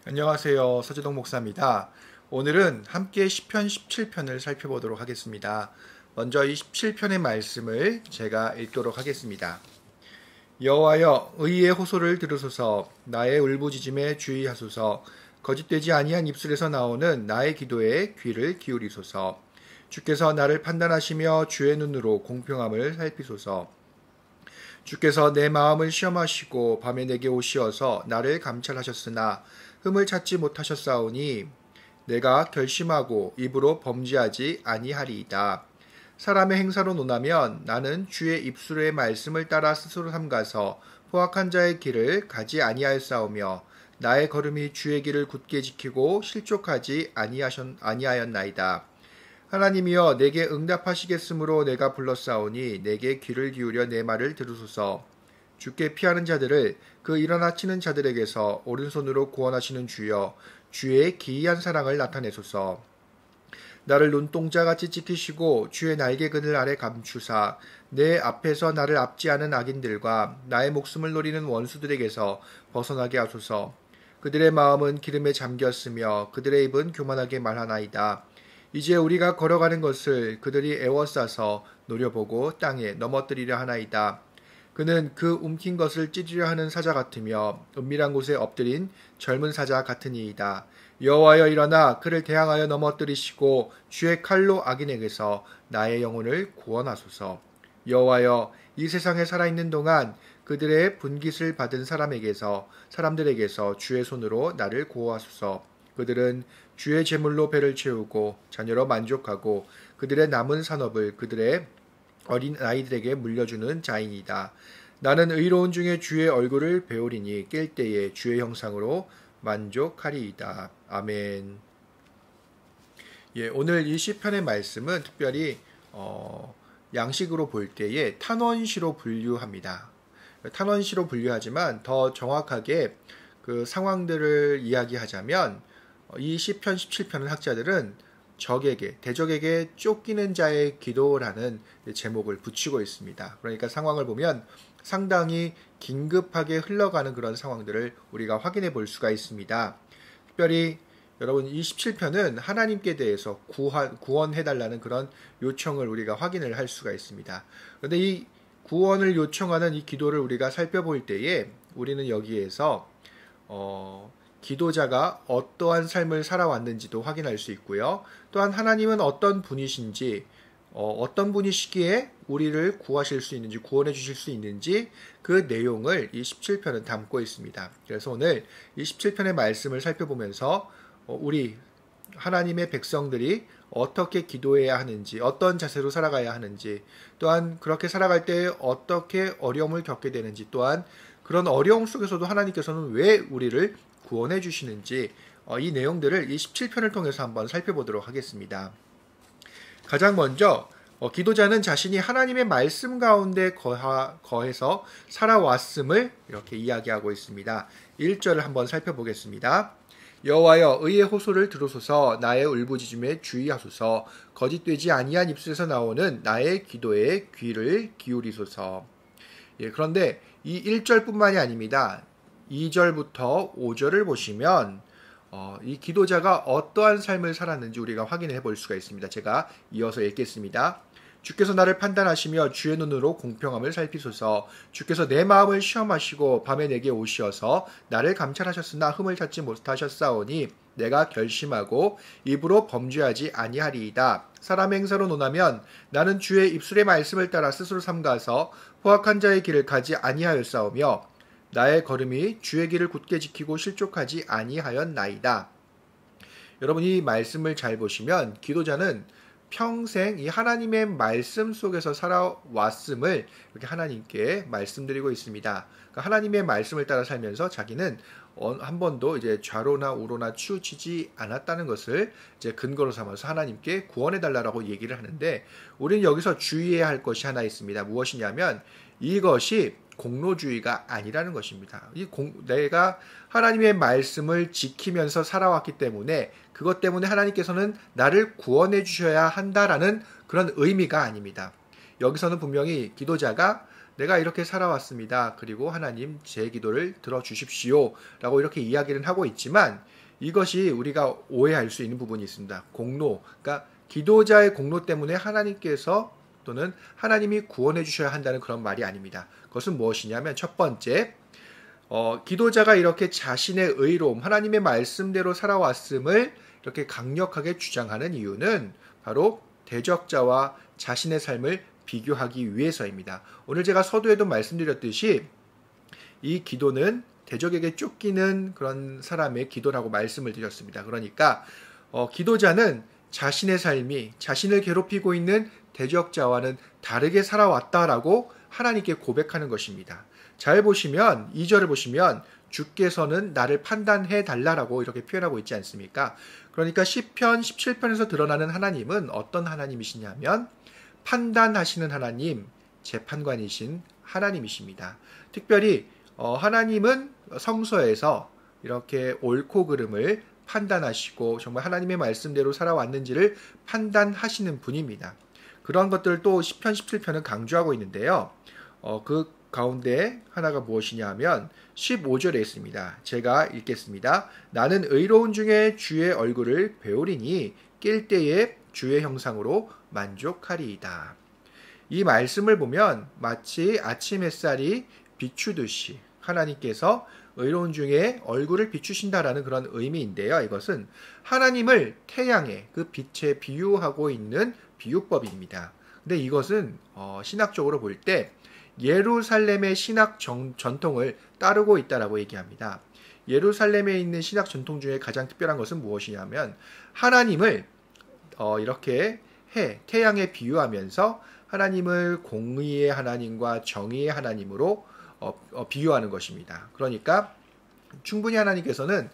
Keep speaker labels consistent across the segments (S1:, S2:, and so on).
S1: 안녕하세요. 서재동 목사입니다. 오늘은 함께 시편 17편을 살펴보도록 하겠습니다. 먼저 이 17편의 말씀을 제가 읽도록 하겠습니다. 여호와여, 의의 호소를 들으소서. 나의 울부짖음에 주의하소서. 거짓되지 아니한 입술에서 나오는 나의 기도에 귀를 기울이소서. 주께서 나를 판단하시며 주의 눈으로 공평함을 살피소서. 주께서 내 마음을 시험하시고 밤에 내게 오시어서 나를 감찰하셨으나 흠을 찾지 못하셨사오니 내가 결심하고 입으로 범죄하지 아니하리이다. 사람의 행사로 논하면 나는 주의 입술의 말씀을 따라 스스로 삼가서 포악한 자의 길을 가지 아니하였사오며 나의 걸음이 주의 길을 굳게 지키고 실족하지 아니하였나이다. 하나님이여, 내게 응답하시겠으므로 내가 불렀사오니 내게 귀를 기울여 내 말을 들으소서. 주께 피하는 자들을 그 일어나 치는 자들에게서 오른손으로 구원하시는 주여, 주의 기이한 사랑을 나타내소서. 나를 눈동자같이 지키시고 주의 날개그늘 아래 감추사 내 앞에서 나를 압제하는 악인들과 나의 목숨을 노리는 원수들에게서 벗어나게 하소서. 그들의 마음은 기름에 잠겼으며 그들의 입은 교만하게 말하나이다. 이제 우리가 걸어가는 것을 그들이 애워싸서 노려보고 땅에 넘어뜨리려 하나이다. 그는 그 움킨 것을 찢으려 하는 사자 같으며 은밀한 곳에 엎드린 젊은 사자 같으니이다. 여호와여, 일어나 그를 대항하여 넘어뜨리시고 주의 칼로 악인에게서 나의 영혼을 구원하소서. 여호와여, 이 세상에 살아있는 동안 그들의 분깃을 받은 사람들에게서 주의 손으로 나를 구호하소서. 그들은 주의 제물로 배를 채우고 자녀로 만족하고 그들의 남은 산업을 그들의 어린 아이들에게 물려주는 자인이다. 나는 의로운 중에 주의 얼굴을 배우리니 깰 때에 주의 형상으로 만족하리이다. 아멘. 오늘 이 시편의 말씀은 특별히 양식으로 볼 때에 탄원시로 분류합니다. 탄원시로 분류하지만 더 정확하게 그 상황들을 이야기하자면 이 시편 17편의 학자들은 대적에게 쫓기는 자의 기도라는 제목을 붙이고 있습니다. 그러니까 상황을 보면 상당히 긴급하게 흘러가는 그런 상황들을 우리가 확인해 볼 수가 있습니다. 특별히 여러분, 이 17편은 하나님께 대해서 구원해달라는 그런 요청을 우리가 확인을 할 수가 있습니다. 그런데 이 구원을 요청하는 이 기도를 우리가 살펴볼 때에 우리는 여기에서 기도자가 어떠한 삶을 살아왔는지도 확인할 수 있고요. 또한 하나님은 어떤 분이신지, 어떤 분이시기에 우리를 구하실 수 있는지, 구원해 주실 수 있는지 그 내용을 이 17편은 담고 있습니다. 그래서 오늘 이 17편의 말씀을 살펴보면서 우리 하나님의 백성들이 어떻게 기도해야 하는지, 어떤 자세로 살아가야 하는지, 또한 그렇게 살아갈 때 어떻게 어려움을 겪게 되는지, 또한 그런 어려움 속에서도 하나님께서는 왜 우리를 구원해 주시는지 이 내용들을 이 17편을 통해서 한번 살펴보도록 하겠습니다. 가장 먼저 기도자는 자신이 하나님의 말씀 가운데 거해서 살아왔음을 이렇게 이야기하고 있습니다. 1절을 한번 살펴보겠습니다. 여호와여, 의의 호소를 들으소서. 나의 울부짖음에 주의하소서. 거짓되지 아니한 입술에서 나오는 나의 기도에 귀를 기울이소서. 그런데 이 1절뿐만이 아닙니다. 2절부터 5절을 보시면 이 기도자가 어떠한 삶을 살았는지 우리가 확인해 볼 수가 있습니다. 제가 이어서 읽겠습니다. 주께서 나를 판단하시며 주의 눈으로 공평함을 살피소서. 주께서 내 마음을 시험하시고 밤에 내게 오시어서 나를 감찰하셨으나 흠을 찾지 못하셨사오니 내가 결심하고 입으로 범죄하지 아니하리이다. 사람의 행사로 논하면 나는 주의 입술의 말씀을 따라 스스로 삼가서 포악한 자의 길을 가지 아니하였사오며 나의 걸음이 주의 길을 굳게 지키고 실족하지 아니하였나이다. 여러분, 이 말씀을 잘 보시면 기도자는 평생 이 하나님의 말씀 속에서 살아왔음을 이렇게 하나님께 말씀드리고 있습니다. 그러니까 하나님의 말씀을 따라 살면서 자기는 한 번도 이제 좌로나 우로나 치우치지 않았다는 것을 이제 근거로 삼아서 하나님께 구원해달라고 얘기를 하는데, 우리는 여기서 주의해야 할 것이 하나 있습니다. 무엇이냐면 이것이 공로주의가 아니라는 것입니다. 내가 하나님의 말씀을 지키면서 살아왔기 때문에 그것 때문에 하나님께서는 나를 구원해 주셔야 한다라는 그런 의미가 아닙니다. 여기서는 분명히 기도자가 내가 이렇게 살아왔습니다. 그리고 하나님 제 기도를 들어주십시오. 라고 이렇게 이야기를 하고 있지만 이것이 우리가 오해할 수 있는 부분이 있습니다. 공로, 그러니까 기도자의 공로 때문에 하나님께서 또는 하나님이 구원해 주셔야 한다는 그런 말이 아닙니다. 그것은 무엇이냐면 첫 번째, 기도자가 이렇게 자신의 의로움, 하나님의 말씀대로 살아왔음을 이렇게 강력하게 주장하는 이유는 바로 대적자와 자신의 삶을 비교하기 위해서입니다. 오늘 제가 서두에도 말씀드렸듯이 이 기도는 대적에게 쫓기는 그런 사람의 기도라고 말씀을 드렸습니다. 그러니까 기도자는 자신의 삶이 자신을 괴롭히고 있는 대적자와는 다르게 살아왔다라고 하나님께 고백하는 것입니다. 잘 보시면 2절을 보시면 주께서는 나를 판단해 달라라고 이렇게 표현하고 있지 않습니까? 그러니까 시편 17편에서 드러나는 하나님은 어떤 하나님이시냐면 판단하시는 하나님, 재판관이신 하나님이십니다. 특별히 하나님은 성서에서 이렇게 옳고 그름을 판단하시고 정말 하나님의 말씀대로 살아왔는지를 판단하시는 분입니다. 그런 것들을 또 시편 17편은 강조하고 있는데요. 그 가운데 하나가 무엇이냐 하면 15절에 있습니다. 제가 읽겠습니다. 나는 의로운 중에 주의 얼굴을 배우리니 낄 때에 주의 형상으로 만족하리이다. 이 말씀을 보면 마치 아침 햇살이 비추듯이 하나님께서 의로운 중에 얼굴을 비추신다라는 그런 의미인데요. 이것은 하나님을 태양의 그 빛에 비유하고 있는 비유법입니다. 근데 이것은 신학적으로 볼 때 예루살렘의 신학 전통을 따르고 있다라고 얘기합니다. 예루살렘에 있는 신학 전통 중에 가장 특별한 것은 무엇이냐면 하나님을 이렇게 태양에 비유하면서 하나님을 공의의 하나님과 정의의 하나님으로 비유하는 것입니다. 그러니까 충분히 하나님께서는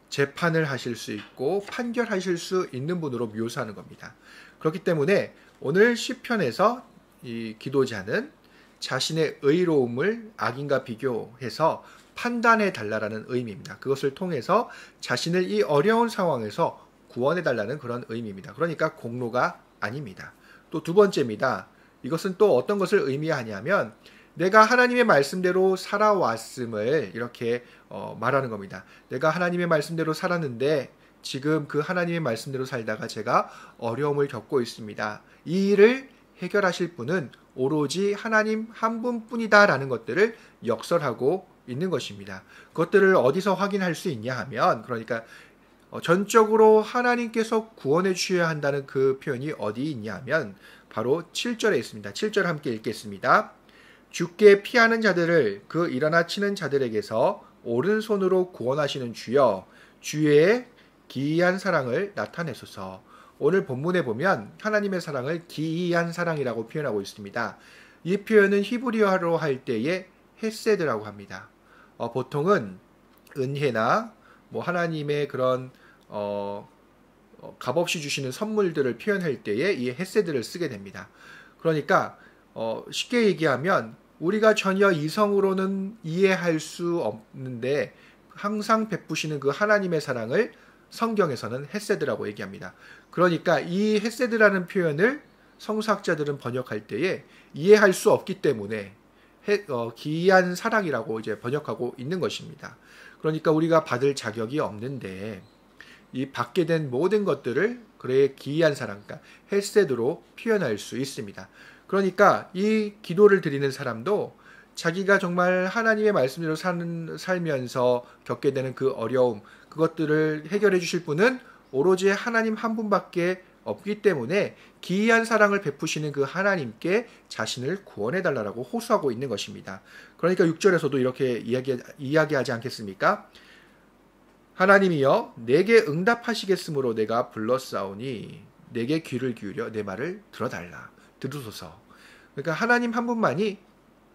S1: 재판을 하실 수 있고 판결하실 수 있는 분으로 묘사하는 겁니다. 그렇기 때문에 오늘 시편에서 이 기도자는 자신의 의로움을 악인과 비교해서 판단해 달라라는 의미입니다. 그것을 통해서 자신을 이 어려운 상황에서 구원해 달라는 그런 의미입니다. 그러니까 공로가 아닙니다. 또 두 번째입니다. 이것은 또 어떤 것을 의미하냐면 내가 하나님의 말씀대로 살아왔음을 이렇게 말하는 겁니다. 내가 하나님의 말씀대로 살았는데 지금 그 하나님의 말씀대로 살다가 제가 어려움을 겪고 있습니다. 이 일을 해결하실 분은 오로지 하나님 한 분뿐이다라는 것들을 역설하고 있는 것입니다. 그것들을 어디서 확인할 수 있냐 하면 그러니까 전적으로 하나님께서 구원해 주셔야 한다는 그 표현이 어디 있냐 하면 바로 7절에 있습니다. 7절 함께 읽겠습니다. 주께 피하는 자들을 그 일어나 치는 자들에게서 오른손으로 구원하시는 주여 주의 기이한 사랑을 나타내소서. 오늘 본문에 보면 하나님의 사랑을 기이한 사랑이라고 표현하고 있습니다. 이 표현은 히브리어로 할 때에 헤세드라고 합니다. 보통은 은혜나 하나님의 그런 값없이 주시는 선물들을 표현할 때에 이 헤세드를 쓰게 됩니다. 그러니까 쉽게 얘기하면 우리가 전혀 이성으로는 이해할 수 없는데 항상 베푸시는 그 하나님의 사랑을 성경에서는 헤세드라고 얘기합니다. 그러니까 이 헤세드라는 표현을 성서학자들은 번역할 때에 이해할 수 없기 때문에 기이한 사랑이라고 이제 번역하고 있는 것입니다. 그러니까 우리가 받을 자격이 없는데 이 받게 된 모든 것들을 그의 기이한 사랑, 그러니까 헤세드로 표현할 수 있습니다. 그러니까 이 기도를 드리는 사람도 자기가 정말 하나님의 말씀대로 살면서 겪게 되는 그 어려움, 그것들을 해결해 주실 분은 오로지 하나님 한 분밖에 없기 때문에 기이한 사랑을 베푸시는 그 하나님께 자신을 구원해 달라고 호소하고 있는 것입니다. 그러니까 6절에서도 이렇게 이야기하지 않겠습니까? 하나님이여 내게 응답하시겠으므로 내가 불렀사오니 내게 귀를 기울여 내 말을 들으소서. 그러니까 하나님 한 분만이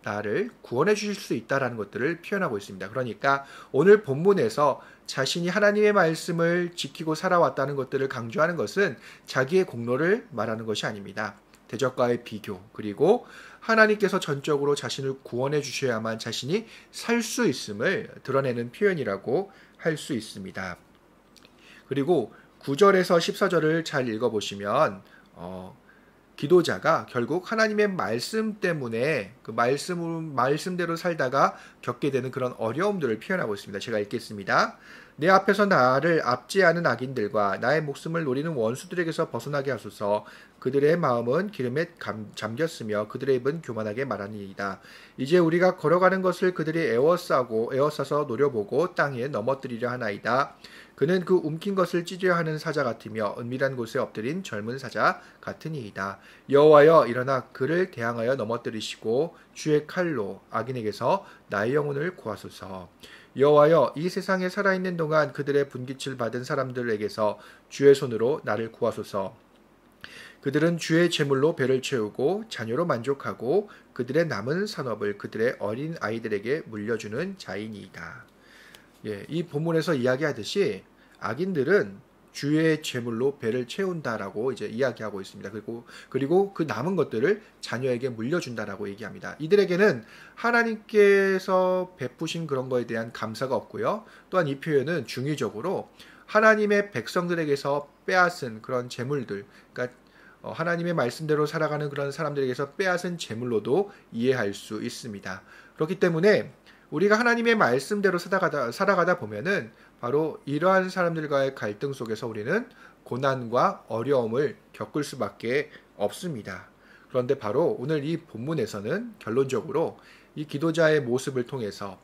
S1: 나를 구원해 주실 수 있다는 것들을 표현하고 있습니다. 그러니까 오늘 본문에서 자신이 하나님의 말씀을 지키고 살아왔다는 것들을 강조하는 것은 자기의 공로를 말하는 것이 아닙니다. 대적과의 비교, 그리고 하나님께서 전적으로 자신을 구원해 주셔야만 자신이 살 수 있음을 드러내는 표현이라고 할 수 있습니다. 그리고 9절에서 14절을 잘 읽어보시면 기도자가 결국 하나님의 말씀 때문에 그 말씀대로 살다가 겪게 되는 그런 어려움들을 표현하고 있습니다. 제가 읽겠습니다. 내 앞에서 나를 압제하는 악인들과 나의 목숨을 노리는 원수들에게서 벗어나게 하소서. 그들의 마음은 기름에 잠겼으며 그들의 입은 교만하게 말하니이다. 이제 우리가 걸어가는 것을 그들이 에워싸서 노려보고 땅에 넘어뜨리려 하나이다. 그는 그 움킨 것을 찢으려 하는 사자 같으며 은밀한 곳에 엎드린 젊은 사자 같으니이다. 여호와여 일어나 그를 대항하여 넘어뜨리시고 주의 칼로 악인에게서 나의 영혼을 구하소서. 여호와여 이 세상에 살아있는 동안 그들의 분깃을 받은 사람들에게서 주의 손으로 나를 구하소서. 그들은 주의 제물로 배를 채우고 자녀로 만족하고 그들의 남은 산업을 그들의 어린 아이들에게 물려주는 자이니이다. 예, 이 본문에서 이야기하듯이 악인들은 주의 제물로 배를 채운다라고 이제 이야기하고 있습니다. 그리고 그 남은 것들을 자녀에게 물려준다라고 얘기합니다. 이들에게는 하나님께서 베푸신 그런 거에 대한 감사가 없고요. 또한 이 표현은 중의적으로 하나님의 백성들에게서 빼앗은 그런 제물들, 그러니까 하나님의 말씀대로 살아가는 그런 사람들에게서 빼앗은 제물로도 이해할 수 있습니다. 그렇기 때문에 우리가 하나님의 말씀대로 살아가다 보면은 바로 이러한 사람들과의 갈등 속에서 우리는 고난과 어려움을 겪을 수밖에 없습니다. 그런데 바로 오늘 이 본문에서는 결론적으로 이 기도자의 모습을 통해서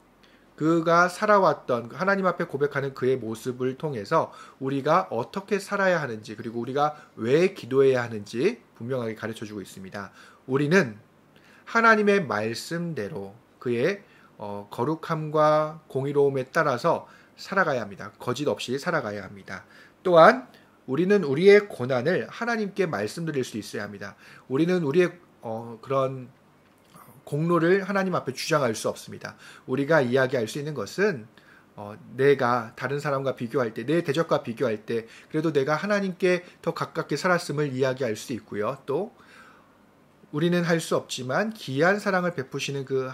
S1: 그가 살아왔던 하나님 앞에 고백하는 그의 모습을 통해서 우리가 어떻게 살아야 하는지 그리고 우리가 왜 기도해야 하는지 분명하게 가르쳐주고 있습니다. 우리는 하나님의 말씀대로 그의 거룩함과 공의로움에 따라서 살아가야 합니다. 거짓 없이 살아가야 합니다. 또한 우리는 우리의 고난을 하나님께 말씀드릴 수 있어야 합니다. 우리는 우리의 그런 공로를 하나님 앞에 주장할 수 없습니다. 우리가 이야기할 수 있는 것은 내가 다른 사람과 비교할 때, 내 대적과 비교할 때 그래도 내가 하나님께 더 가깝게 살았음을 이야기할 수 있고요. 또 우리는 할 수 없지만 기이한 사랑을 베푸시는 그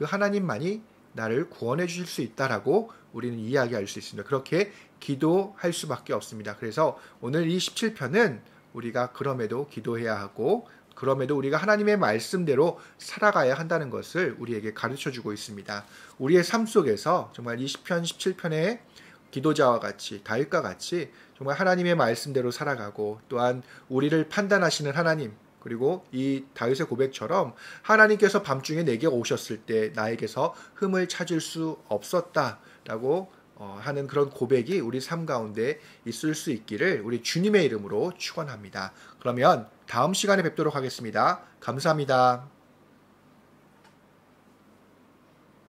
S1: 하나님만이 나를 구원해 주실 수 있다라고 우리는 이야기할 수 있습니다. 그렇게 기도할 수밖에 없습니다. 그래서 오늘 이 17편은 우리가 그럼에도 기도해야 하고 그럼에도 우리가 하나님의 말씀대로 살아가야 한다는 것을 우리에게 가르쳐주고 있습니다. 우리의 삶 속에서 정말 20편, 17편의 기도자와 같이 다윗과 같이 정말 하나님의 말씀대로 살아가고 또한 우리를 판단하시는 하나님 그리고 이 다윗의 고백처럼 하나님께서 밤중에 내게 오셨을 때 나에게서 흠을 찾을 수 없었다라고 하는 그런 고백이 우리 삶 가운데 있을 수 있기를 우리 주님의 이름으로 축원합니다. 그러면 다음 시간에 뵙도록 하겠습니다. 감사합니다.